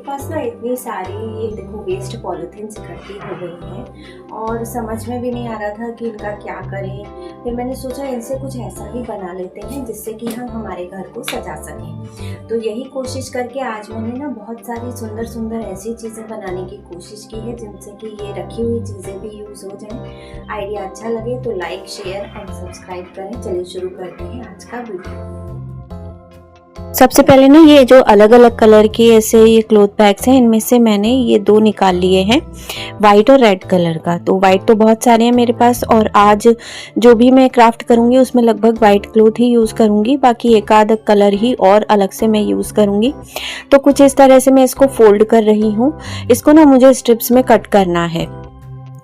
पास ना इतनी सारी ये देखो वेस्ट पॉलिथीन इकट्ठी हो गई हैं और समझ में भी नहीं आ रहा था कि इनका क्या करें। फिर मैंने सोचा इनसे कुछ ऐसा ही बना लेते हैं जिससे कि हम हमारे घर को सजा सकें। तो यही कोशिश करके आज मैंने ना बहुत सारी सुंदर सुंदर ऐसी चीज़ें बनाने की कोशिश की है जिनसे कि ये रखी हुई चीज़ें भी यूज़ हो जाएं। आइडिया अच्छा लगे तो लाइक, शेयर एंड सब्सक्राइब करें। चलिए शुरू करते हैं आज का वीडियो। सबसे पहले ना ये जो अलग अलग कलर के ऐसे ये क्लॉथ बैग्स हैं, इनमें से मैंने ये दो निकाल लिए हैं, वाइट और रेड कलर का। तो वाइट तो बहुत सारे हैं मेरे पास और आज जो भी मैं क्राफ्ट करूंगी उसमें लगभग वाइट क्लॉथ ही यूज़ करूंगी, बाकी एक आध कलर ही और अलग से मैं यूज़ करूंगी। तो कुछ इस तरह से मैं इसको फोल्ड कर रही हूँ। इसको ना मुझे स्ट्रिप्स में कट करना है।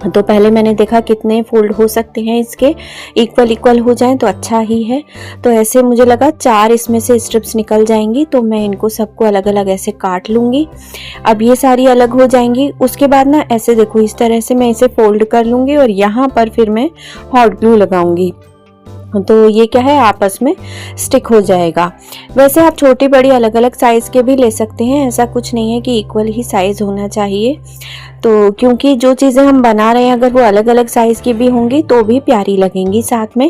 तो पहले मैंने देखा कितने फोल्ड हो सकते हैं, इसके इक्वल हो जाएं तो अच्छा ही है। तो ऐसे मुझे लगा 4 इसमें से स्ट्रिप्स निकल जाएंगी, तो मैं इनको सबको अलग अलग ऐसे काट लूँगी। अब ये सारी अलग हो जाएंगी। उसके बाद ना ऐसे देखो इस तरह से मैं इसे फोल्ड कर लूँगी और यहाँ पर फिर मैं हॉट ग्लू लगाऊंगी। तो ये क्या है, आपस में स्टिक हो जाएगा। वैसे आप छोटी बड़ी अलग अलग साइज़ के भी ले सकते हैं, ऐसा कुछ नहीं है कि इक्वल ही साइज़ होना चाहिए। तो क्योंकि जो चीज़ें हम बना रहे हैं अगर वो अलग अलग साइज़ की भी होंगी तो भी प्यारी लगेंगी साथ में,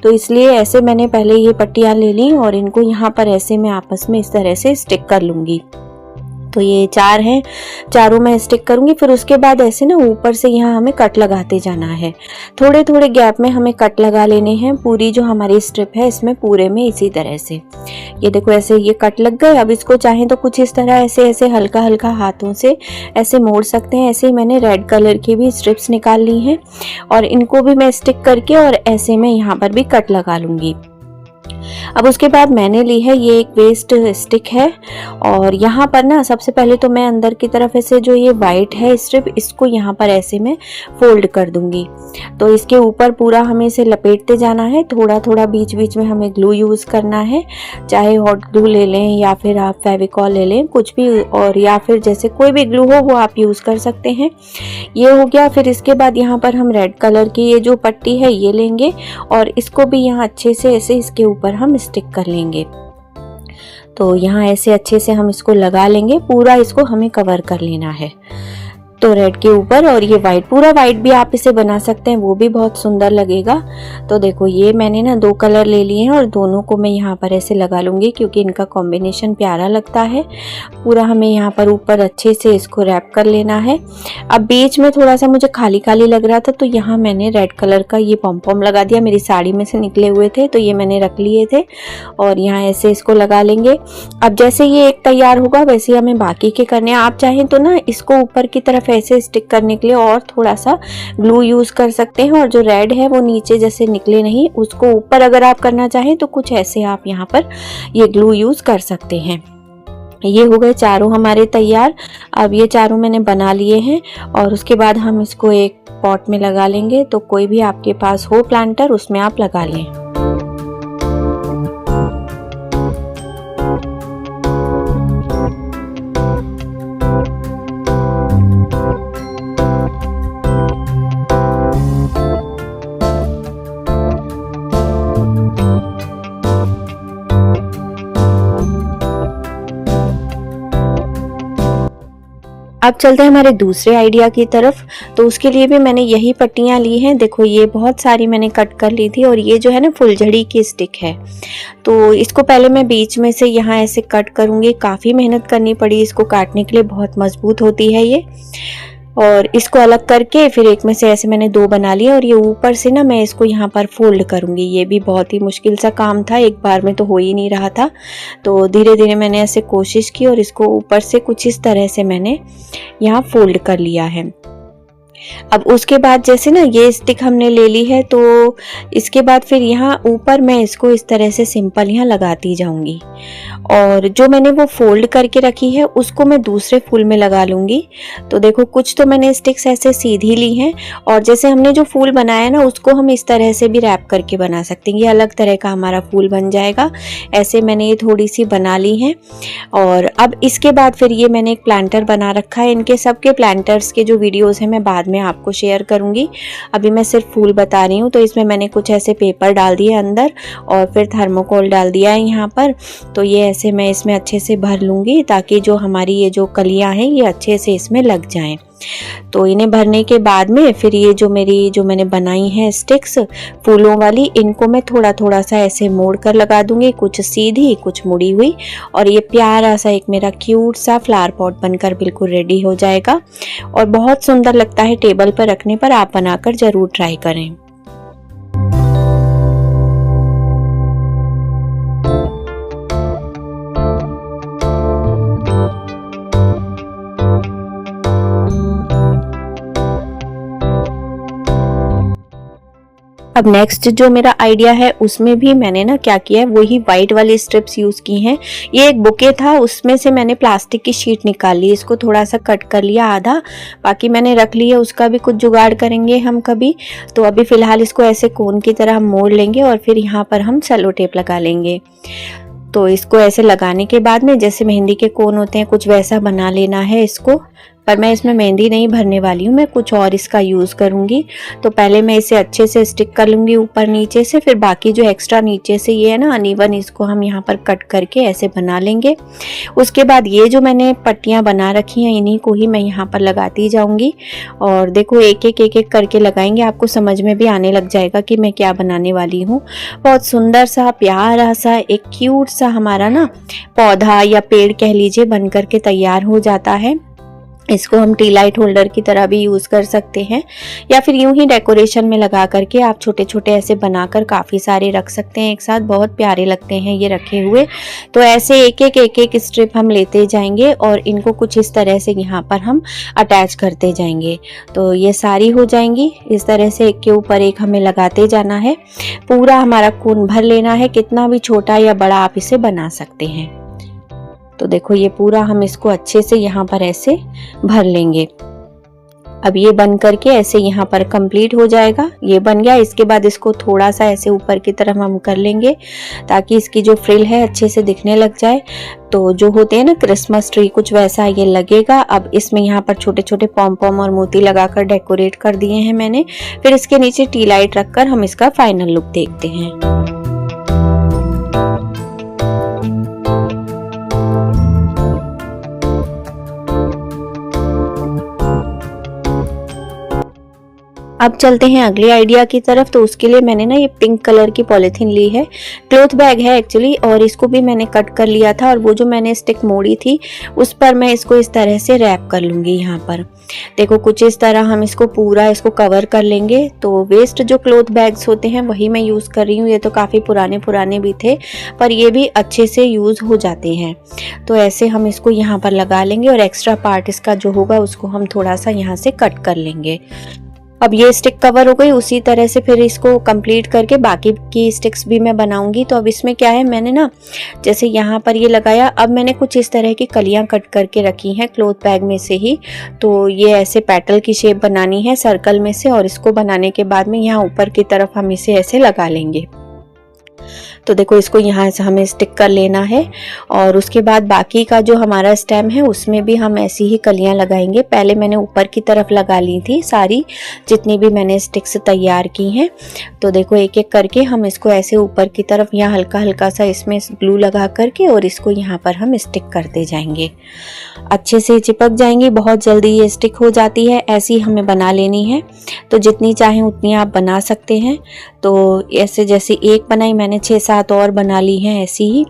तो इसलिए ऐसे मैंने पहले ये पट्टियाँ ले ली और इनको यहाँ पर ऐसे मैं आपस में इस तरह से स्टिक कर लूँगी। तो ये 4 हैं, चारों मैं स्टिक करूंगी। फिर उसके बाद ऐसे ना ऊपर से यहाँ हमें कट लगाते जाना है। थोड़े थोड़े गैप में हमें कट लगा लेने हैं। पूरी जो हमारी स्ट्रिप है इसमें पूरे में इसी तरह से ये देखो ऐसे ये कट लग गए। अब इसको चाहें तो कुछ इस तरह ऐसे ऐसे हल्का हल्का हाथों से ऐसे मोड़ सकते हैं। ऐसे ही मैंने रेड कलर की भी स्ट्रिप्स निकाल ली हैं और इनको भी मैं स्टिक करके और ऐसे में यहाँ पर भी कट लगा लूँगी। अब उसके बाद मैंने ली है ये एक वेस्ट स्टिक है और यहाँ पर ना सबसे पहले तो मैं अंदर की तरफ ऐसे जो ये वाइट है स्ट्रिप, इसको यहाँ पर ऐसे मैं फोल्ड कर दूंगी। तो इसके ऊपर पूरा हमें इसे लपेटते जाना है। थोड़ा थोड़ा बीच बीच में हमें ग्लू यूज़ करना है, चाहे हॉट ग्लू ले लें या फिर आप फेविकॉल ले लें, कुछ भी, और या फिर जैसे कोई भी ग्लू हो वो आप यूज़ कर सकते हैं। ये हो गया। फिर इसके बाद यहाँ पर हम रेड कलर की ये जो पट्टी है ये लेंगे और इसको भी यहाँ अच्छे से ऐसे इसके ऊपर हम स्टिक कर लेंगे। तो यहाँ ऐसे अच्छे से हम इसको लगा लेंगे, पूरा इसको हमें कवर कर लेना है। तो रेड के ऊपर, और ये वाइट, पूरा वाइट भी आप इसे बना सकते हैं, वो भी बहुत सुंदर लगेगा। तो देखो ये मैंने ना 2 कलर ले लिए हैं और दोनों को मैं यहाँ पर ऐसे लगा लूँगी क्योंकि इनका कॉम्बिनेशन प्यारा लगता है। पूरा हमें यहाँ पर ऊपर अच्छे से इसको रैप कर लेना है। अब बीच में थोड़ा सा मुझे खाली खाली लग रहा था तो यहाँ मैंने रेड कलर का ये पॉम लगा दिया, मेरी साड़ी में से निकले हुए थे तो ये मैंने रख लिए थे और यहाँ ऐसे इसको लगा लेंगे। अब जैसे ये एक तैयार होगा वैसे ही हमें बाकी के करने हैं। आप चाहें तो ना इसको ऊपर की तरफ ऐसे स्टिक करने के लिए और थोड़ा सा ग्लू यूज कर सकते हैं और जो रेड है वो नीचे जैसे निकले नहीं, उसको ऊपर अगर आप करना चाहें तो कुछ ऐसे आप यहाँ पर ये ग्लू यूज कर सकते हैं। ये हो गए चारों हमारे तैयार। अब ये चारों मैंने बना लिए हैं और उसके बाद हम इसको एक पॉट में लगा लेंगे। तो कोई भी आपके पास हो प्लांटर उसमें आप लगा लें। अब चलते हैं हमारे दूसरे आइडिया की तरफ। तो उसके लिए भी मैंने यही पट्टियाँ ली हैं। देखो ये बहुत सारी मैंने कट कर ली थी और ये जो है ना फुलझड़ी की स्टिक है। तो इसको पहले मैं बीच में से यहाँ ऐसे कट करूँगी। काफ़ी मेहनत करनी पड़ी इसको काटने के लिए, बहुत मजबूत होती है ये। और इसको अलग करके फिर एक में से ऐसे मैंने 2 बना लिए और ये ऊपर से ना मैं इसको यहाँ पर फोल्ड करूँगी। ये भी बहुत ही मुश्किल सा काम था, एक बार में तो हो ही नहीं रहा था। तो धीरे धीरे मैंने ऐसे कोशिश की और इसको ऊपर से कुछ इस तरह से मैंने यहाँ फोल्ड कर लिया है। अब उसके बाद जैसे ना ये स्टिक हमने ले ली है तो इसके बाद फिर यहाँ ऊपर मैं इसको इस तरह से सिंपल यहाँ लगाती जाऊंगी और जो मैंने वो फोल्ड करके रखी है उसको मैं दूसरे फूल में लगा लूँगी। तो देखो कुछ तो मैंने स्टिक्स ऐसे सीधी ली हैं और जैसे हमने जो फूल बनाया ना उसको हम इस तरह से भी रैप करके बना सकते हैं, ये अलग तरह का हमारा फूल बन जाएगा। ऐसे मैंने ये थोड़ी सी बना ली हैं और अब इसके बाद फिर ये मैंने एक प्लांटर बना रखा है। इनके सबके प्लांटर्स के जो वीडियोज़ हैं मैं बाद मैं आपको शेयर करूँगी। अभी मैं सिर्फ फूल बता रही हूँ। तो इसमें मैंने कुछ ऐसे पेपर डाल दिए अंदर और फिर थर्मोकोल डाल दिया है यहाँ पर। तो ये ऐसे मैं इसमें अच्छे से भर लूँगी ताकि जो हमारी ये जो कलियाँ हैं ये अच्छे से इसमें लग जाएं। तो इन्हें भरने के बाद में फिर ये जो मैंने बनाई हैं स्टिक्स फूलों वाली, इनको मैं थोड़ा थोड़ा सा ऐसे मोड़ कर लगा दूंगी, कुछ सीधी कुछ मुड़ी हुई। और ये प्यारा सा एक मेरा क्यूट सा फ्लावर पॉट बनकर बिल्कुल रेडी हो जाएगा और बहुत सुंदर लगता है टेबल पर रखने पर। आप बनाकर जरूर ट्राई करें। अब नेक्स्ट जो मेरा आइडिया है उसमें भी मैंने ना क्या किया है, वही वाइट वाली स्ट्रिप्स यूज की हैं। ये एक बुके था, उसमें से मैंने प्लास्टिक की शीट निकाल ली, इसको थोड़ा सा कट कर लिया आधा, बाकी मैंने रख लिया। उसका भी कुछ जुगाड़ करेंगे हम कभी। तो अभी फिलहाल इसको ऐसे कोन की तरह हम मोड़ लेंगे और फिर यहाँ पर हम सेलो टेप लगा लेंगे। तो इसको ऐसे लगाने के बाद में जैसे मेहंदी के कोन होते हैं कुछ वैसा बना लेना है इसको। पर मैं इसमें मेहंदी नहीं भरने वाली हूँ, मैं कुछ और इसका यूज़ करूँगी। तो पहले मैं इसे अच्छे से स्टिक कर लूँगी ऊपर नीचे से, फिर बाकी जो एक्स्ट्रा नीचे से ये है ना अनइवन, इसको हम यहाँ पर कट करके ऐसे बना लेंगे। उसके बाद ये जो मैंने पट्टियाँ बना रखी हैं इन्हीं को ही मैं यहाँ पर लगाती जाऊँगी। और देखो एक एक करके लगाएंगे, आपको समझ में भी आने लग जाएगा कि मैं क्या बनाने वाली हूँ। बहुत सुंदर सा प्यारा सा एक क्यूट सा हमारा ना पौधा या पेड़ कह लीजिए बन करके तैयार हो जाता है। इसको हम टी लाइट होल्डर की तरह भी यूज़ कर सकते हैं या फिर यूं ही डेकोरेशन में लगा करके आप छोटे छोटे ऐसे बनाकर काफ़ी सारे रख सकते हैं एक साथ। बहुत प्यारे लगते हैं ये रखे हुए। तो ऐसे एक एक स्ट्रिप हम लेते जाएंगे और इनको कुछ इस तरह से यहाँ पर हम अटैच करते जाएंगे। तो ये सारी हो जाएंगी इस तरह से, एक के ऊपर एक हमें लगाते जाना है। पूरा हमारा कोन भर लेना है, कितना भी छोटा या बड़ा आप इसे बना सकते हैं। तो देखो ये पूरा हम इसको अच्छे से यहाँ पर ऐसे भर लेंगे। अब ये बन करके ऐसे यहाँ पर कंप्लीट हो जाएगा। ये बन गया। इसके बाद इसको थोड़ा सा ऐसे ऊपर की तरफ हम कर लेंगे ताकि इसकी जो फ्रिल है अच्छे से दिखने लग जाए। तो जो होते हैं ना क्रिसमस ट्री, कुछ वैसा ये लगेगा। अब इसमें यहाँ पर छोटे छोटे पॉम पॉम और मोती लगाकर डेकोरेट कर दिए हैं मैंने। फिर इसके नीचे टी लाइट रखकर हम इसका फाइनल लुक देखते हैं। अब चलते हैं अगले आइडिया की तरफ। तो उसके लिए मैंने ना ये पिंक कलर की पॉलीथीन ली है, क्लॉथ बैग है एक्चुअली, और इसको भी मैंने कट कर लिया था। और वो जो मैंने स्टिक मोड़ी थी उस पर मैं इसको इस तरह से रैप कर लूँगी। यहाँ पर देखो कुछ इस तरह हम इसको पूरा इसको कवर कर लेंगे। तो वेस्ट जो क्लॉथ बैग्स होते हैं वही मैं यूज़ कर रही हूँ। ये तो काफ़ी पुराने भी थे पर ये भी अच्छे से यूज़ हो जाते हैं। तो ऐसे हम इसको यहाँ पर लगा लेंगे और एक्स्ट्रा पार्ट इसका जो होगा उसको हम थोड़ा सा यहाँ से कट कर लेंगे। अब ये स्टिक कवर हो गई। उसी तरह से फिर इसको कंप्लीट करके बाकी की स्टिक्स भी मैं बनाऊंगी। तो अब इसमें क्या है, मैंने ना जैसे यहाँ पर ये लगाया, अब मैंने कुछ इस तरह की कलियां कट करके रखी हैं क्लॉथ बैग में से ही। तो ये ऐसे पेटल की शेप बनानी है सर्कल में से, और इसको बनाने के बाद में यहाँ ऊपर की तरफ हम इसे ऐसे लगा लेंगे। तो देखो इसको यहाँ से हमें स्टिक कर लेना है। और उसके बाद बाकी का जो हमारा स्टेम है उसमें भी हम ऐसी ही कलियां लगाएंगे। पहले मैंने ऊपर की तरफ लगा ली थी सारी जितनी भी मैंने स्टिक्स तैयार की हैं। तो देखो एक एक करके हम इसको ऐसे ऊपर की तरफ यहाँ हल्का हल्का सा इसमें ग्लू लगा करके और इसको यहाँ पर हम स्टिक करते जाएंगे। अच्छे से चिपक जाएंगी, बहुत जल्दी ये स्टिक हो जाती है। ऐसी हमें बना लेनी है। तो जितनी चाहें उतनी आप बना सकते हैं। तो ऐसे जैसे एक बनाई मैंने 6-7 और बना ली हैं ऐसी ही।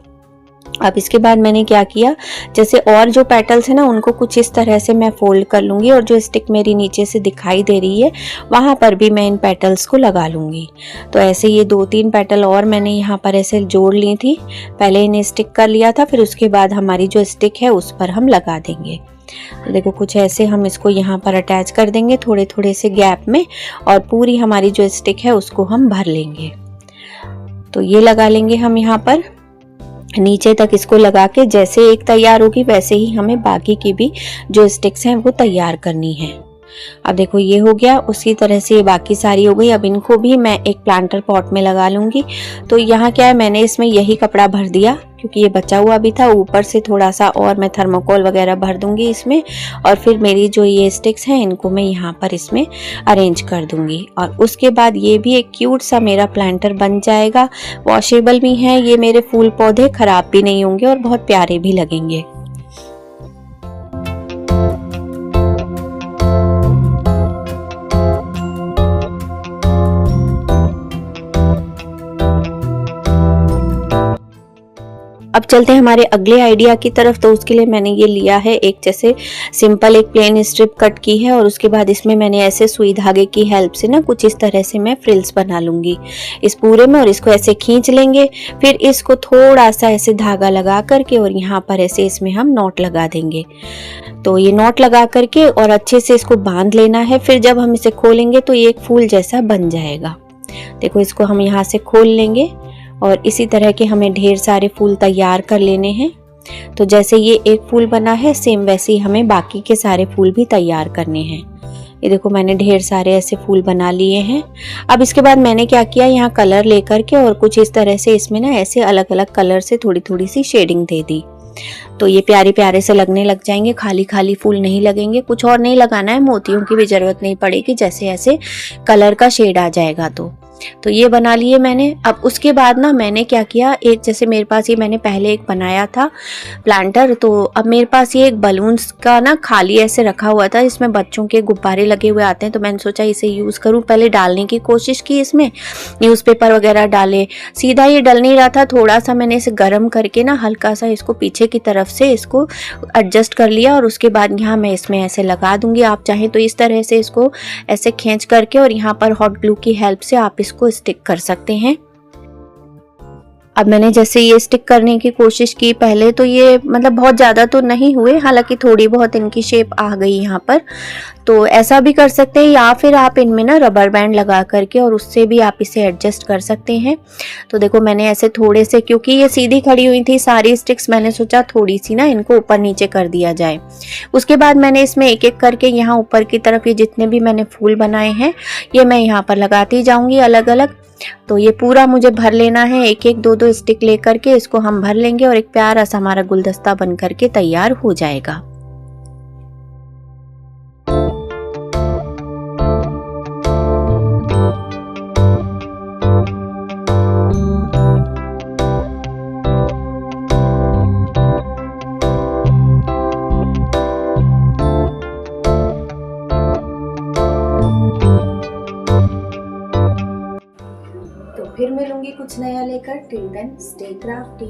अब इसके बाद मैंने क्या किया, जैसे और जो पेटल्स है ना उनको कुछ इस तरह से मैं फोल्ड कर लूँगी और जो स्टिक मेरी नीचे से दिखाई दे रही है वहाँ पर भी मैं इन पेटल्स को लगा लूँगी। तो ऐसे ये 2-3 पेटल और मैंने यहाँ पर ऐसे जोड़ ली थी। पहले इन्हें स्टिक कर लिया था, फिर उसके बाद हमारी जो स्टिक है उस पर हम लगा देंगे। तो देखो कुछ ऐसे हम इसको यहाँ पर अटैच कर देंगे थोड़े थोड़े से गैप में, और पूरी हमारी जो स्टिक है उसको हम भर लेंगे। तो ये लगा लेंगे हम यहाँ पर नीचे तक इसको लगा के। जैसे एक तैयार होगी वैसे ही हमें बाकी की भी जो स्टिक्स हैं वो तैयार करनी है। अब देखो ये हो गया, उसी तरह से ये बाकी सारी हो गई। अब इनको भी मैं एक प्लांटर पॉट में लगा लूँगी। तो यहाँ क्या है, मैंने इसमें यही कपड़ा भर दिया क्योंकि ये बचा हुआ भी था। ऊपर से थोड़ा सा और मैं थर्मोकोल वगैरह भर दूंगी इसमें, और फिर मेरी जो ये स्टिक्स हैं इनको मैं यहाँ पर इसमें अरेंज कर दूंगी। और उसके बाद ये भी एक क्यूट सा मेरा प्लांटर बन जाएगा। वॉशेबल भी हैं ये मेरे फूल पौधे, खराब भी नहीं होंगे और बहुत प्यारे भी लगेंगे। अब चलते हैं हमारे अगले आइडिया की तरफ। तो उसके लिए मैंने ये लिया है एक जैसे सिंपल एक प्लेन स्ट्रिप कट की है, और उसके बाद इसमें मैंने ऐसे सुई धागे की हेल्प से ना कुछ इस तरह से मैं फ्रिल्स बना लूंगी इस पूरे में, और इसको ऐसे खींच लेंगे। फिर इसको थोड़ा सा ऐसे धागा लगा करके और यहाँ पर ऐसे इसमें हम नॉट लगा देंगे। तो ये नॉट लगा करके और अच्छे से इसको बांध लेना है। फिर जब हम इसे खोलेंगे तो ये एक फूल जैसा बन जाएगा। देखो इसको हम यहाँ से खोल लेंगे और इसी तरह के हमें ढेर सारे फूल तैयार कर लेने हैं। तो जैसे ये एक फूल बना है, सेम वैसे ही हमें बाकी के सारे फूल भी तैयार करने हैं। ये देखो मैंने ढेर सारे ऐसे फूल बना लिए हैं। अब इसके बाद मैंने क्या किया, यहाँ कलर लेकर के और कुछ इस तरह से इसमें ना ऐसे अलग अलग कलर से थोड़ी थोड़ी सी शेडिंग दे दी। तो ये प्यारे प्यारे से लगने लग जाएंगे, खाली खाली फूल नहीं लगेंगे। कुछ और नहीं लगाना है, मोतियों की भी जरूरत नहीं पड़ेगी, जैसे ऐसे कलर का शेड आ जाएगा। तो ये बना लिए मैंने। अब उसके बाद ना मैंने क्या किया, एक जैसे मेरे पास ये मैंने पहले एक बनाया था प्लांटर, तो अब मेरे पास ये एक बलून्स का ना खाली ऐसे रखा हुआ था, इसमें बच्चों के गुब्बारे लगे हुए आते हैं। तो मैंने सोचा इसे यूज़ करूँ। पहले डालने की कोशिश की, इसमें न्यूज़पेपर वगैरह डाले, सीधा ये डल नहीं रहा था। थोड़ा सा मैंने इसे गर्म करके ना हल्का सा इसको पीछे की तरफ से इसको एडजस्ट कर लिया, और उसके बाद यहाँ मैं इसमें ऐसे लगा दूंगी। आप चाहें तो इस तरह से इसको ऐसे खींच करके और यहाँ पर हॉट ग्लू की हेल्प से आप इसको स्टिक कर सकते हैं। अब मैंने जैसे ये स्टिक करने की कोशिश की पहले, तो ये मतलब बहुत ज़्यादा तो नहीं हुए, हालांकि थोड़ी बहुत इनकी शेप आ गई यहाँ पर। तो ऐसा भी कर सकते हैं, या फिर आप इनमें ना रबर बैंड लगा करके और उससे भी आप इसे एडजस्ट कर सकते हैं। तो देखो मैंने ऐसे थोड़े से, क्योंकि ये सीधी खड़ी हुई थी सारी स्टिक्स, मैंने सोचा थोड़ी सी ना इनको ऊपर नीचे कर दिया जाए। उसके बाद मैंने इसमें एक एक करके यहाँ ऊपर की तरफ ये जितने भी मैंने फूल बनाए हैं ये मैं यहाँ पर लगाती जाऊँगी अलग अलग। तो ये पूरा मुझे भर लेना है, एक एक दो दो स्टिक लेकर के इसको हम भर लेंगे और एक प्यारा सा हमारा गुलदस्ता बन करके तैयार हो जाएगा। फिर मिलूंगी कुछ नया लेकर। Till then stay crafty.